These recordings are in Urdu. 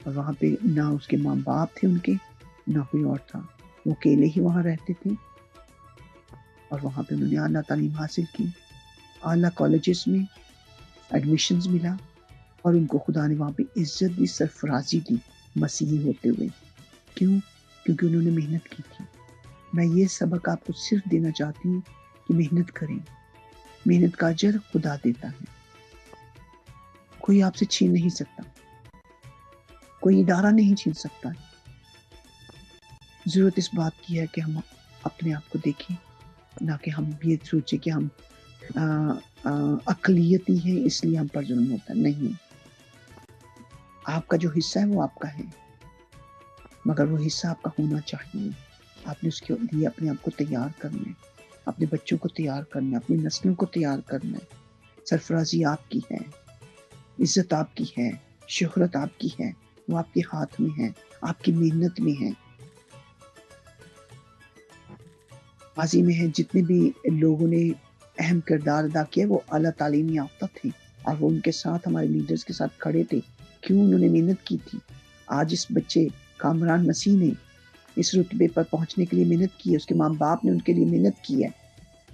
اور وہاں پہ نہ اس کے ماں باپ تھے ان کے، نہ کوئی اور تھا، وہ اکیلے ہی وہاں رہتے تھے، اور وہاں پہ انہوں نے اعلیٰ تعلیم حاصل کی، اعلیٰ کالجز میں ایڈمیشنز ملا، اور ان کو خدا نے وہاں پہ عزت دی، سرفرازی دی مسیحی ہوتے ہوئے۔ کیوں؟ کیونکہ انہوں نے محنت کی تھی۔ میں یہ سبق آپ کو صرف دینا چاہتی ہوں کہ محنت کریں، محنت کا اجر خدا دیتا ہے، کوئی آپ سے چھین نہیں سکتا، کوئی ادارہ نہیں چھین سکتا۔ ضرورت اس بات کی ہے کہ ہم اپنے آپ کو دیکھیں، نہ کہ ہم یہ سوچیں کہ ہم اقلیتی ہیں اس لیے ہم پر ظلم ہوتا ہے۔ نہیں، آپ کا جو حصہ ہے وہ آپ کا ہے، مگر وہ حصہ آپ کا ہونا چاہیے۔ آپ نے اس کے لیے اپنے آپ کو تیار کرنا ہے، اپنے بچوں کو تیار کرنا ہے، اپنی نسلوں کو تیار کرنا ہے۔ سرفرازی آپ کی ہے، عزت آپ کی ہے، شہرت آپ کی ہے، وہ آپ کے ہاتھ میں ہے، آپ کی محنت میں ہے۔ ماضی میں ہے جتنے بھی لوگوں نے اہم کردار ادا کیا وہ اعلیٰ تعلیم یافتہ تھے، اور وہ ان کے ساتھ ہمارے لیڈرز کے ساتھ کھڑے تھے۔ کیوں؟ انہوں نے محنت کی تھی۔ آج اس بچے کامران مسیح نے اس رتبے پر پہنچنے کے لیے محنت کی ہے، اس کے ماں باپ نے ان کے لیے محنت کی ہے،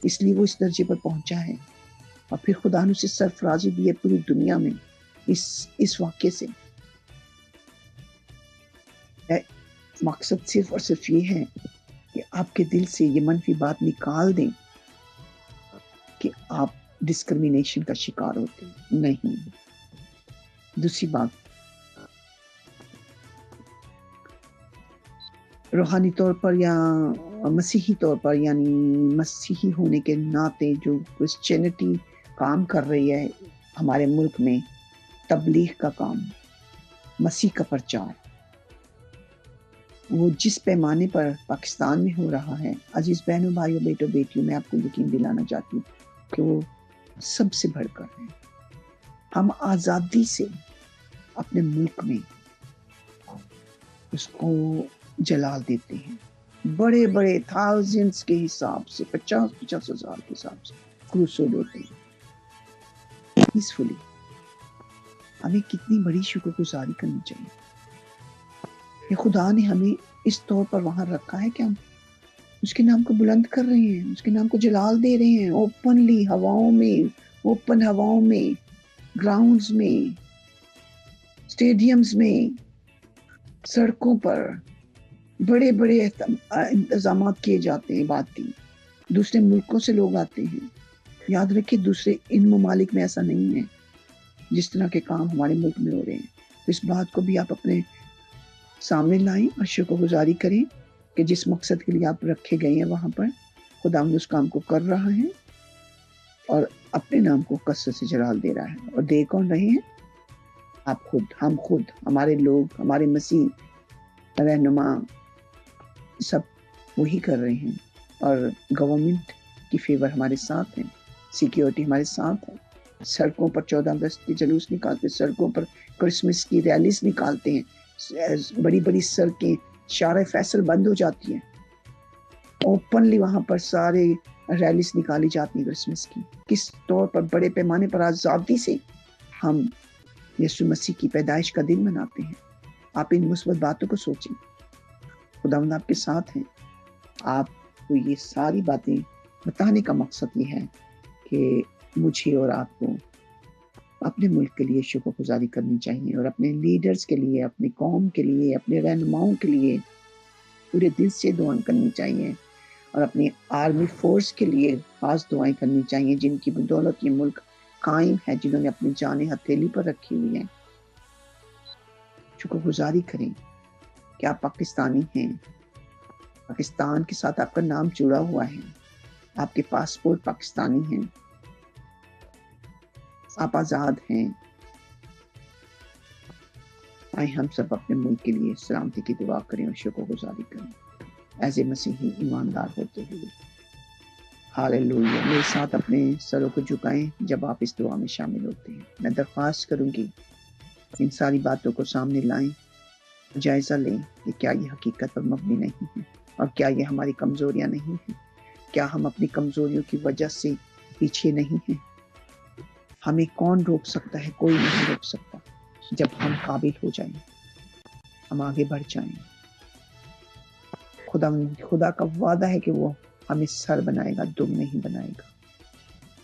اس لیے وہ اس درجے پر پہنچا ہے، اور پھر خدا نے اسے سرفرازی دی ہے پوری دنیا میں اس واقعے سے۔ مقصد صرف اور صرف یہ ہے کہ آپ کے دل سے یہ منفی بات نکال دیں کہ آپ ڈسکرمینیشن کا شکار ہوتے ہیں۔ نہیں۔ دوسری بات، روحانی طور پر یا مسیحی طور پر، یعنی مسیحی ہونے کے ناطے جو کرسچینٹی کام کر رہی ہے ہمارے ملک میں، تبلیغ کا کام، مسیح کا پرچار، وہ جس پیمانے پر پاکستان میں ہو رہا ہے، عزیز بہنوں، بھائیوں، بیٹوں، بیٹیوں، میں آپ کو یقین دلانا چاہتی ہوں کہ وہ سب سے بڑھ کر ہے۔ ہم آزادی سے اپنے ملک میں اس کو جلال دیتے ہیں، بڑے بڑے تھاؤزنڈز کے حساب سے، 50 ہزار کے حساب سے کروسیڈ ہوتے ہیں پیسفلی۔ ہمیں کتنی بڑی شکر گزاری کرنی چاہیے کہ خدا نے ہمیں اس طور پر وہاں رکھا ہے کہ ہم اس کے نام کو بلند کر رہے ہیں، اس کے نام کو جلال دے رہے ہیں، اوپنلی ہواؤں میں، اوپن ہواؤں میں، گراؤنڈز میں، اسٹیڈیمز میں، سڑکوں پر بڑے بڑے انتظامات کیے جاتے ہیں۔ بات کی، دوسرے ملکوں سے لوگ آتے ہیں۔ یاد رکھیں دوسرے ان ممالک میں ایسا نہیں ہے جس طرح کے کام ہمارے ملک میں ہو رہے ہیں۔ اس بات کو بھی آپ اپنے سامنے لائیں اور شکر گزاری کریں کہ جس مقصد کے لیے آپ رکھے گئے ہیں وہاں پر خدا اس کام کو کر رہا ہے اور اپنے نام کو کثرت سے جلال دے رہا ہے۔ اور دے کون رہے ہیں؟ آپ خود، ہم خود، ہمارے لوگ، ہمارے مسیح رہنما، سب وہی کر رہے ہیں۔ اور گورنمنٹ کی فیور ہمارے ساتھ ہیں، سیکیورٹی ہمارے ساتھ ہے۔ سڑکوں پر 14 اگست کے جلوس نکالتے، سڑکوں پر کرسمس کی ریلیز نکالتے ہیں، بڑی بڑی سڑکیں، شارع فیصل بند ہو جاتی ہیں، اوپنلی وہاں پر سارے ریلیز نکالی جاتی ہیں کرسمس کی۔ کس طور پر بڑے پیمانے پر آزادی سے ہم یسوع مسیح کی پیدائش کا دن مناتے ہیں۔ آپ ان مثبت باتوں کو سوچیں، خداوند آپ کے ساتھ ہیں۔ آپ کو یہ ساری باتیں بتانے کا مقصد یہ ہے کہ مجھے اور آپ کو اپنے ملک کے لیے شکر گزاری کرنی چاہیے، اور اپنے لیڈرز کے لیے، اپنی قوم کے لیے، اپنے رہنماؤں کے لیے پورے دل سے دعائیں کرنی چاہیے، اور اپنی آرمی فورس کے لیے خاص دعائیں کرنی چاہیے جن کی بدولت یہ ملک قائم ہے، جنہوں نے اپنی جانیں ہتھیلی پر رکھی ہوئی ہیں۔ شکر گزاری کریں کہ آپ پاکستانی ہیں، پاکستان کے ساتھ آپ کا نام جڑا ہوا ہے، آپ کے پاسپورٹ پاکستانی ہیں، آپ آزاد ہیں۔ آئے ہم سب اپنے ملک کے لیے سلامتی کی دعا کریں اور شکر گزاری کریں ایز اے مسیحی ایماندار ہوتے ہوئے۔ ہاللویا۔ میرے ساتھ اپنے سروں کو جھکائیں جب آپ اس دعا میں شامل ہوتے ہیں۔ میں درخواست کروں گی ان ساری باتوں کو سامنے لائیں، جائزہ لیں کہ کیا یہ حقیقت پر مبنی نہیں ہے، اور کیا یہ ہماری کمزوریاں نہیں ہیں، کیا ہم اپنی کمزوریوں کی وجہ سے پیچھے نہیں ہیں۔ ہمیں کون روک سکتا ہے؟ کوئی نہیں روک سکتا جب ہم قابل ہو جائیں۔ ہم آگے بڑھ جائیں۔ خدا کا وعدہ ہے کہ وہ ہمیں سر بنائے گا، دم نہیں بنائے گا۔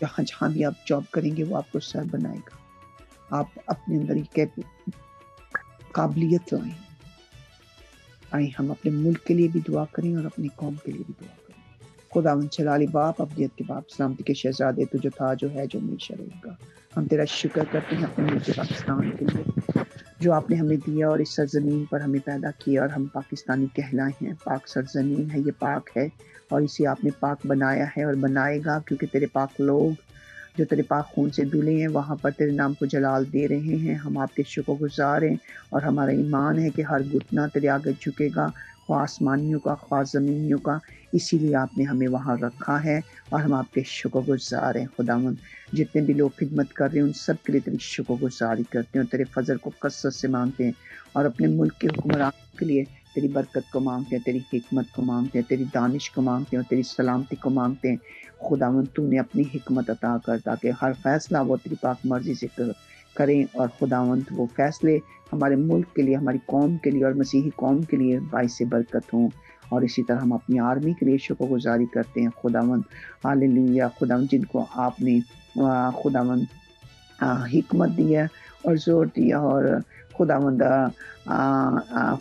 جہاں بھی آپ جاب کریں گے وہ آپ کو سر بنائے گا۔ آپ اپنے اندر یہ قابلیت لائیں۔ آئیں ہم اپنے ملک کے لیے بھی دعا کریں اور اپنی قوم کے لیے بھی دعا کریں۔ خداوند جلالی باپ، ابدیت کے باپ، سلامتی کے شہزادے، تو جو تھا، جو ہے، جو ہمیشہ رہے گا، ہم تیرا شکر کرتے ہیں اپنے ملک پاکستان کے لیے جو آپ نے ہمیں دیا، اور اس سرزمین پر ہمیں پیدا کیا، اور ہم پاکستانی کہلائے ہیں۔ پاک سرزمین ہے، یہ پاک ہے، اور اسے آپ نے پاک بنایا ہے اور بنائے گا، کیونکہ تیرے پاک لوگ جو تیرے پاک خون سے دھلے ہیں وہاں پر تیرے نام کو جلال دے رہے ہیں۔ ہم آپ کے شکر گزار ہیں، اور ہمارا ایمان ہے کہ ہر گھٹنا تیرے آگے جھکے گا، خواہ آسمانیوں کا، خواہ زمینیوں کا۔ اسی لیے آپ نے ہمیں وہاں رکھا ہے، اور ہم آپ کے شکر گزار ہیں۔ خداوند جتنے بھی لوگ خدمت کر رہے ہیں ان سب کے لیے تیری شکر گزاری کرتے ہیں، اور تیرے فضل کو کثرت سے مانگتے ہیں، اور اپنے ملک کے حکمران کے لیے تیری برکت کو مانگتے ہیں، تیری حکمت کو مانگتے ہیں، تیری دانش کو مانگتے ہیں، اور تیری سلامتی کو مانگتے ہیں۔ خداوند تو نے اپنی حکمت عطا کر تاکہ ہر فیصلہ وہ تیری پاک مرضی سے کریں، اور خداوند وہ فیصلے ہمارے ملک کے لیے، ہماری قوم کے لیے اور مسیحی قوم کے لیے باعث برکت ہوں۔ اور اسی طرح ہم اپنی آرمی کے لیے شکر گزاری کرتے ہیں خداوند، ہاللیلویا۔ خداوند جن کو آپ نے خداوند حکمت دیا اور زور دیا، اور خداوند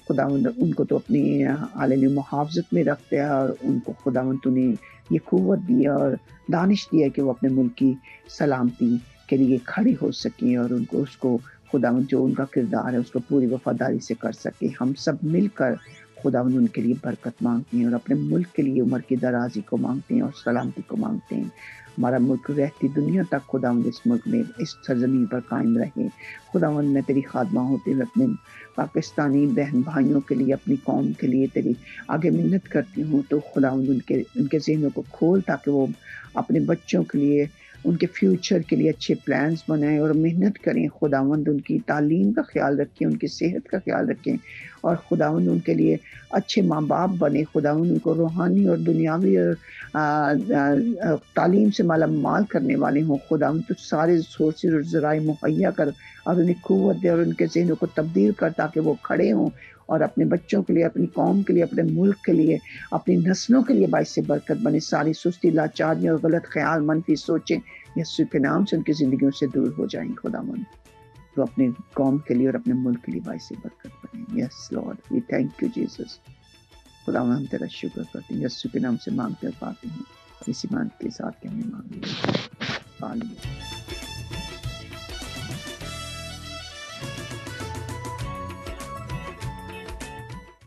خداوند ان کو تو اپنی ہاللیلویا محافظت میں رکھتے ہیں، اور ان کو خداوند تو نے یہ قوت دیا اور دانش دیا کہ وہ اپنے ملک کی سلامتی کے لیے کھڑے ہو سکیں، اور ان کو اس کو خداوند جو ان کا کردار ہے اس کو پوری وفاداری سے کر سکے۔ ہم سب مل کر خداوند ان کے لیے برکت مانگتے ہیں، اور اپنے ملک کے لیے عمر کی درازی کو مانگتے ہیں اور سلامتی کو مانگتے ہیں۔ ہمارا ملک رہتی دنیا تک خداوند اس ملک میں، اس سرزمین پر قائم رہے۔ خداوند میں تیری خادمہ ہوتے ہوئے اپنے پاکستانی بہن بھائیوں کے لیے، اپنی قوم کے لیے تیری آگے محنت کرتی ہوں، تو خداوند ان کے ذہنوں کو کھول تاکہ وہ اپنے بچوں کے لیے، ان کے فیوچر کے لیے اچھے پلانز بنائیں اور محنت کریں۔ خداوند ان کی تعلیم کا خیال رکھیں، ان کی صحت کا خیال رکھیں، اور خداوند ان کے لیے اچھے ماں باپ بنے۔ خداوند ان کو روحانی اور دنیاوی اور تعلیم سے مالا مال کرنے والے ہوں۔ خداوند تو سارے سورسز اور ذرائع مہیا کر اور انہیں قوت دے، اور ان کے ذہنوں کو تبدیل کر تاکہ وہ کھڑے ہوں اور اپنے بچوں کے لیے، اپنی قوم کے لیے، اپنے ملک کے لیے، اپنی نسلوں کے لیے باعث برکت بنے۔ ساری سستی، لاچاریاں اور غلط خیال، منفی سوچیں یسوع کے نام سے ان کی زندگیوں سے دور ہو جائیں۔ خداوند تو اپنے قوم کے لیے اور اپنے ملک کے لیے باعث برکت بنے۔ Yes Lord, we thank you Jesus. خداوند ہم تیرا شکر کرتے ہیں، یسوع کے نام سے مانگتے اور پاتے ہیں، اسی مان کے ساتھ کہ ہمیں مانگ لیا۔